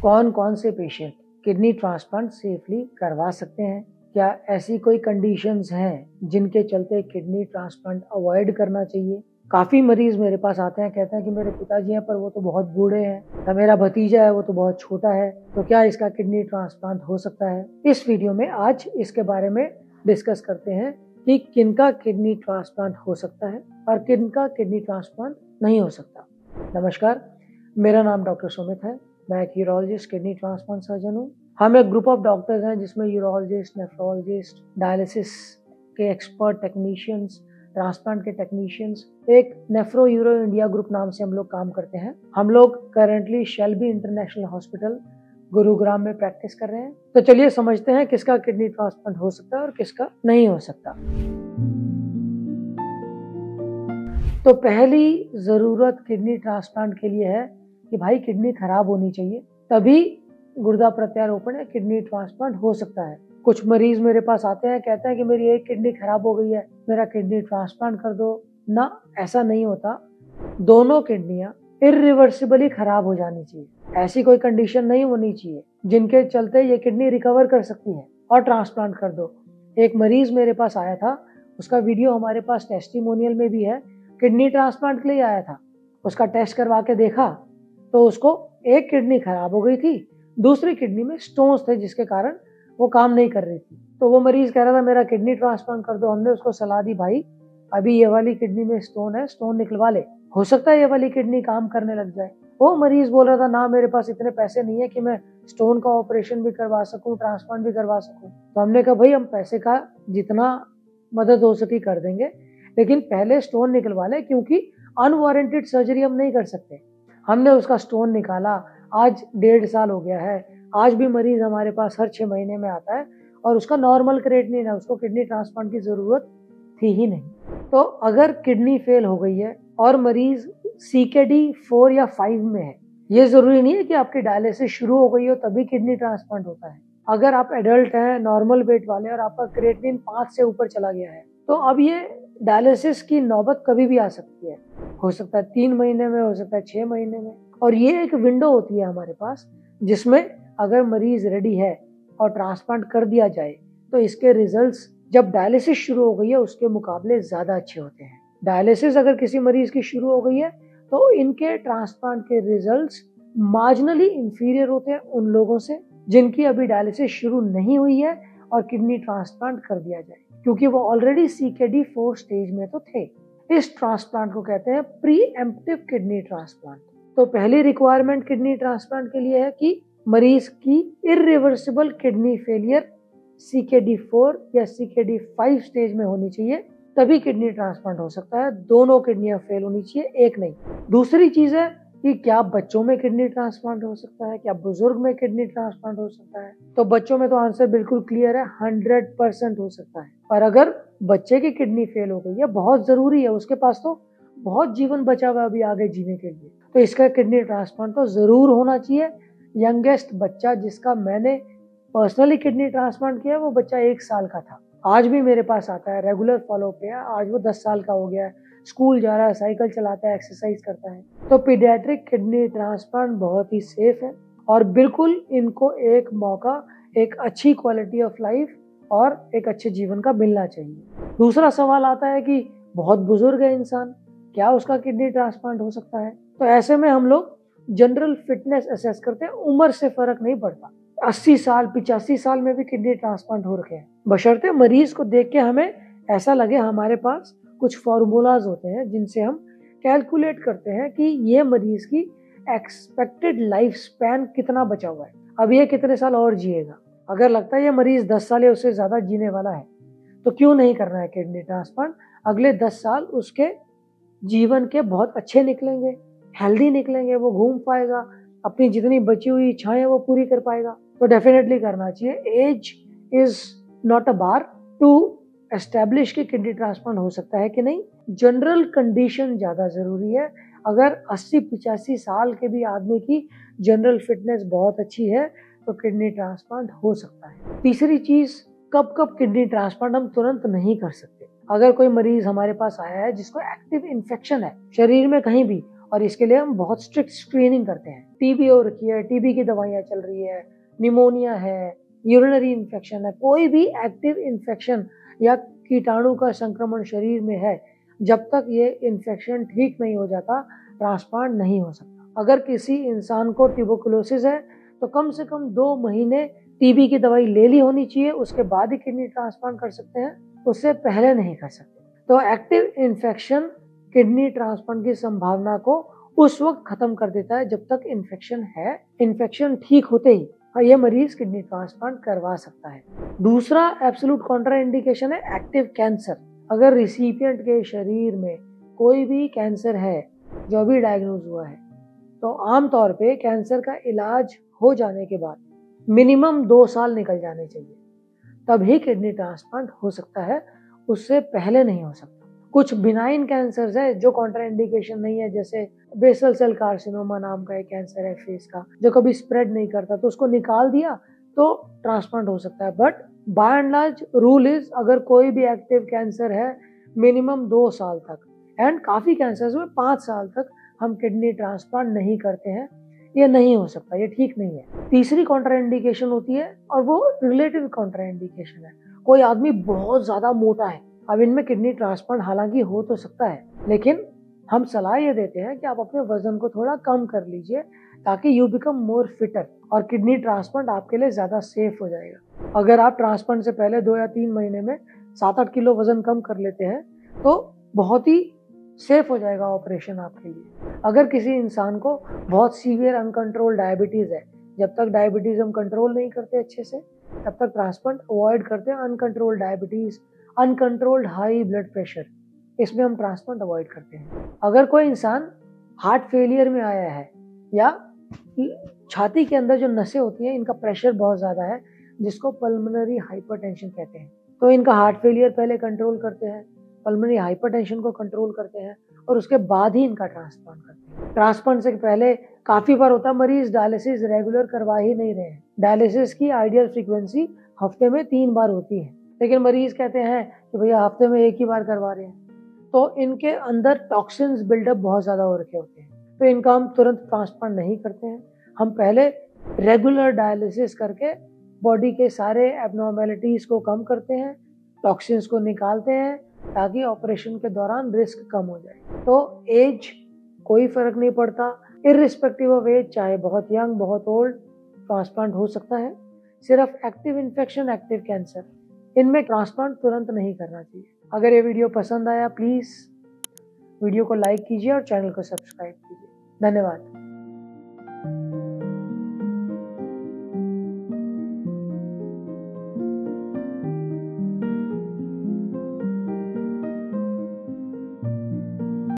कौन कौन से पेशेंट किडनी ट्रांसप्लांट सेफली करवा सकते हैं? क्या ऐसी कोई कंडीशंस हैं जिनके चलते किडनी ट्रांसप्लांट अवॉइड करना चाहिए? काफ़ी मरीज मेरे पास आते हैं, कहते हैं कि मेरे पिताजी हैं पर वो तो बहुत बूढ़े हैं, या मेरा भतीजा है वो तो बहुत छोटा है, तो क्या इसका किडनी ट्रांसप्लांट हो सकता है? इस वीडियो में आज इसके बारे में डिस्कस करते हैं कि किनका किडनी ट्रांसप्लांट हो सकता है और किनका किडनी ट्रांसप्लांट नहीं हो सकता। नमस्कार, मेरा नाम डॉक्टर सुमित है। मैं एक यूरोलॉजिस्ट, किडनी ट्रांसप्लांट सर्जन हूँ। हम एक ग्रुप ऑफ डॉक्टर्स हैं जिसमें यूरोलॉजिस्ट, नेफ्रोलॉजिस्ट, डायलिसिस के एक्सपर्ट टेक्नीशियंस, ट्रांसप्लांट के टेक्नीशियंस, एक नेफ्रो यूरो इंडिया ग्रुप नाम से हम लोग काम करते हैं। हम लोग currently Shelby international hospital Gurugram में प्रैक्टिस कर रहे हैं। तो चलिए समझते हैं किसका किडनी ट्रांसप्लांट हो सकता है और किसका नहीं हो सकता। तो पहली ज़रूरत किडनी ट्रांसप्लांट के लिए है कि भाई किडनी खराब होनी चाहिए, तभी गुर्दा प्रत्यारोपण या किडनी ट्रांसप्लांट हो सकता है। कुछ मरीज मेरे पास आते हैं, कहते हैं कि मेरी एक किडनी खराब हो गई है, मेरा किडनी ट्रांसप्लांट कर दो ना। ऐसा नहीं होता। दोनों किडनियां इरिवर्सिबली खराब हो जानी चाहिए। ऐसी कोई कंडीशन नहीं होनी चाहिए जिनके चलते ये किडनी रिकवर कर सकती है और ट्रांसप्लांट कर दो। एक मरीज मेरे पास आया था, उसका वीडियो हमारे पास टेस्टिमोनियल में भी है। किडनी ट्रांसप्लांट के लिए आया था, उसका टेस्ट करवा के देखा तो उसको एक किडनी खराब हो गई थी, दूसरी किडनी में स्टोन्स थे जिसके कारण वो काम नहीं कर रही थी। तो वो मरीज कह रहा था मेरा किडनी ट्रांसप्लांट कर दो। हमने उसको सलाह दी, भाई अभी ये वाली किडनी में स्टोन है, स्टोन निकलवा ले, हो सकता है ये वाली किडनी काम करने लग जाए। वो मरीज बोल रहा था ना मेरे पास इतने पैसे नहीं है कि मैं स्टोन का ऑपरेशन भी करवा सकूं, ट्रांसप्लांट भी करवा सकूं। तो हमने कहा भाई हम पैसे का जितना मदद हो सके कर देंगे, लेकिन पहले स्टोन निकलवा ले, क्योंकि अनवारंटेड सर्जरी हम नहीं कर सकते। हमने उसका स्टोन निकाला, आज 1.5 साल हो गया है। आज भी मरीज हमारे पास हर 6 महीने में आता है और उसका नॉर्मल क्रिएटिनिन है, उसको किडनी ट्रांसप्लांट की जरूरत थी ही नहीं। तो अगर किडनी फेल हो गई है और मरीज CKD 4 या 5 में है, ये जरूरी नहीं है कि आपकी डायलिसिस शुरू हो गई हो तभी किडनी ट्रांसप्लांट होता है। अगर आप एडल्ट हैं, नॉर्मल वेट वाले, और आपका क्रिएटिनिन 5 से ऊपर चला गया है, तो अब ये डायलिसिस की नौबत कभी भी आ सकती है। हो सकता है 3 महीने में, हो सकता है 6 महीने में। और ये एक विंडो होती है हमारे पास जिसमें अगर मरीज रेडी है और ट्रांसप्लांट कर दिया जाए तो इसके रिजल्ट्स जब डायलिसिस शुरू हो गई है उसके मुकाबले ज्यादा अच्छे होते हैं। डायलिसिस अगर किसी मरीज की शुरू हो गई है तो इनके ट्रांसप्लांट के रिजल्ट्स मार्जिनली इंफीरियर होते हैं उन लोगों से जिनकी अभी डायलिसिस शुरू नहीं हुई है और किडनी ट्रांसप्लांट कर दिया जाए, क्योंकि वो ऑलरेडी CKD 4 स्टेज में तो थे। इस ट्रांसप्लांट को कहते हैं प्रीएम्प्टिव किडनी ट्रांसप्लांट। तो पहली रिक्वायरमेंट किडनी ट्रांसप्लांट के लिए है कि मरीज की इरिवर्सिबल किडनी फेलियर CKD 4 या CKD 5 स्टेज में होनी चाहिए, तभी किडनी ट्रांसप्लांट हो सकता है। दोनों किडनियां फेल होनी चाहिए, एक नहीं। दूसरी चीज है कि क्या बच्चों में किडनी ट्रांसप्लांट हो सकता है, क्या बुजुर्ग में किडनी ट्रांसप्लांट हो सकता है? तो बच्चों में तो आंसर बिल्कुल क्लियर है, 100% हो सकता है। और अगर बच्चे की किडनी फेल हो गई है, बहुत जरूरी है, उसके पास तो बहुत जीवन बचा हुआ अभी आगे जीने के लिए, तो इसका किडनी ट्रांसप्लांट तो जरूर होना चाहिए। यंगेस्ट बच्चा जिसका मैंने पर्सनली किडनी ट्रांसप्लांट किया, वो बच्चा 1 साल का था, आज भी मेरे पास आता है, रेगुलर फॉलो पे है। आज वो 10 साल का हो गया है, स्कूल जा रहा है, साइकिल चलाता है, एक्सरसाइज करता है। तो पीडियाट्रिक किडनी ट्रांसप्लांट बहुत ही सेफ है और बिल्कुल इनको एक मौका, एक अच्छी क्वालिटी ऑफ लाइफ और एक अच्छे जीवन का मिलना चाहिए। दूसरा सवाल आता है कि बहुत बुजुर्ग है इंसान, क्या उसका किडनी ट्रांसप्लांट हो सकता है? तो ऐसे में हम लोग जनरल फिटनेस असेस करते हैं, उम्र से फर्क नहीं पड़ता। 80 साल, 85 साल में भी किडनी ट्रांसप्लांट हो रखे हैं, बशर्ते मरीज को देख के हमें ऐसा लगे। हमारे पास कुछ फॉर्मूलाज होते हैं जिनसे हम कैलकुलेट करते हैं कि ये मरीज की एक्सपेक्टेड लाइफ स्पैन कितना बचा हुआ है, अब ये कितने साल और जिएगा। अगर लगता है ये मरीज 10 साल या उससे ज्यादा जीने वाला है तो क्यों नहीं करना है किडनी ट्रांसप्लांट। अगले 10 साल उसके जीवन के बहुत अच्छे निकलेंगे, हेल्दी निकलेंगे, वो घूम पाएगा, अपनी जितनी बची हुई इच्छाएं वो पूरी कर पाएगा। तो डेफिनेटली करना चाहिए। Age is not a bar to establish कि किडनी ट्रांसप्लांट हो सकता है कि नहीं। जनरल कंडीशन ज्यादा जरूरी है। अगर 80-85 साल के भी आदमी की जनरल फिटनेस बहुत अच्छी है तो किडनी ट्रांसप्लांट हो सकता है। तीसरी चीज, कब कब किडनी ट्रांसप्लांट हम तुरंत नहीं कर सकते। अगर कोई मरीज हमारे पास आया है जिसको एक्टिव इन्फेक्शन है शरीर में कहीं भी और इसके लिए हम बहुत स्ट्रिक्ट स्क्रीनिंग करते हैं। टीबी हो रखी है, टीबी की दवाइयाँ चल रही है, निमोनिया है, यूरिनरी इन्फेक्शन है, कोई भी एक्टिव इन्फेक्शन या कीटाणु का संक्रमण शरीर में है, जब तक ये इन्फेक्शन ठीक नहीं हो जाता ट्रांसप्लांट नहीं हो सकता। अगर किसी इंसान को ट्यूबरकुलोसिस है तो कम से कम 2 महीने टीबी की दवाई ले ली होनी चाहिए, उसके बाद ही किडनी ट्रांसप्लांट कर सकते हैं, उससे पहले नहीं कर सकते। तो एक्टिव इन्फेक्शन किडनी ट्रांसप्लांट की संभावना को उस वक्त खत्म कर देता है जब तक इन्फेक्शन है। इन्फेक्शन ठीक होते ही ये मरीज किडनी ट्रांसप्लांट करवा सकता है। दूसरा एब्सोल्यूट कॉन्ट्राइंडिकेशन है एक्टिव कैंसर। अगर रिसिपिएंट के शरीर में कोई भी कैंसर है जो अभी डायग्नोज हुआ है, तो आमतौर पे कैंसर का इलाज हो जाने के बाद मिनिमम 2 साल निकल जाने चाहिए, तभी किडनी ट्रांसप्लांट हो सकता है, उससे पहले नहीं हो सकता। कुछ बिनाइन कैंसर्स है जो कॉन्ट्राइंडिकेशन नहीं है, जैसे बेसल सेल कार्सिनोमा नाम का एक कैंसर है फेस का, जो कभी स्प्रेड नहीं करता, तो उसको निकाल दिया तो ट्रांसप्लांट हो सकता है। But by and large rule is, अगर कोई भी एक्टिव कैंसर है मिनिमम 2 साल तक, एंड काफी कैंसर्स में 5 साल तक हम किडनी ट्रांसप्लांट नहीं करते हैं, ये नहीं हो सकता, ये ठीक नहीं है। तीसरी कॉन्ट्राइंडिकेशन होती है और वो रिलेटिव कॉन्ट्राइंडिकेशन है। कोई आदमी बहुत ज्यादा मोटा है, अब इनमें किडनी ट्रांसप्लांट हालांकि हो तो सकता है, लेकिन हम सलाह ये देते हैं कि आप अपने वजन को थोड़ा कम कर लीजिए ताकि यू बिकम मोर फिटर, और किडनी ट्रांसप्लांट आपके लिए ज्यादा सेफ हो जाएगा। अगर आप ट्रांसप्लांट से पहले 2 या 3 महीने में 7-8 किलो वजन कम कर लेते हैं तो बहुत ही सेफ हो जाएगा ऑपरेशन आपके लिए। अगर किसी इंसान को बहुत सीवियर अनकंट्रोल्ड डायबिटीज है, जब तक डायबिटीज हम कंट्रोल नहीं करते अच्छे से, तब तक ट्रांसप्लांट अवॉइड करते हैं। Uncontrolled diabetes, uncontrolled high blood pressure, इसमें हम ट्रांसप्लांट अवॉइड करते हैं। अगर कोई इंसान हार्ट फेलियर में आया है या छाती के अंदर जो नसें होती हैं इनका प्रेशर बहुत ज्यादा है, जिसको पल्मोनरी हाइपरटेंशन कहते हैं, तो इनका हार्ट फेलियर पहले कंट्रोल करते हैं, पल्मोनरी हाइपरटेंशन को कंट्रोल करते हैं और उसके बाद ही इनका ट्रांसप्लांट करते हैं। ट्रांसप्लांट से पहले काफी बार होता है मरीज डायलिसिस रेगुलर करवा ही नहीं रहे हैं। डायलिसिस की आइडियल फ्रीक्वेंसी हफ्ते में 3 बार होती है, लेकिन मरीज कहते हैं कि भैया हफ्ते में 1 ही बार करवा रहे हैं, तो इनके अंदर टॉक्सिन्स बिल्डअप बहुत ज्यादा हो रखे होते हैं, तो इनका हम तुरंत ट्रांसप्लांट नहीं करते हैं। हम पहले रेगुलर डायलिसिस करके बॉडी के सारे एबनॉर्मेलिटीज को कम करते हैं, टॉक्सिन्स को निकालते हैं, ताकि ऑपरेशन के दौरान रिस्क कम हो जाए। तो एज कोई फर्क नहीं पड़ता, इर्रिस्पेक्टिव ऑफ एज, चाहे बहुत यंग बहुत ओल्ड, ट्रांसप्लांट हो सकता है। सिर्फ एक्टिव इन्फेक्शन, एक्टिव कैंसर, इनमें ट्रांसप्लांट तुरंत नहीं करना चाहिए। अगर ये वीडियो पसंद आया प्लीज वीडियो को लाइक कीजिए और चैनल को सब्सक्राइब कीजिए। धन्यवाद।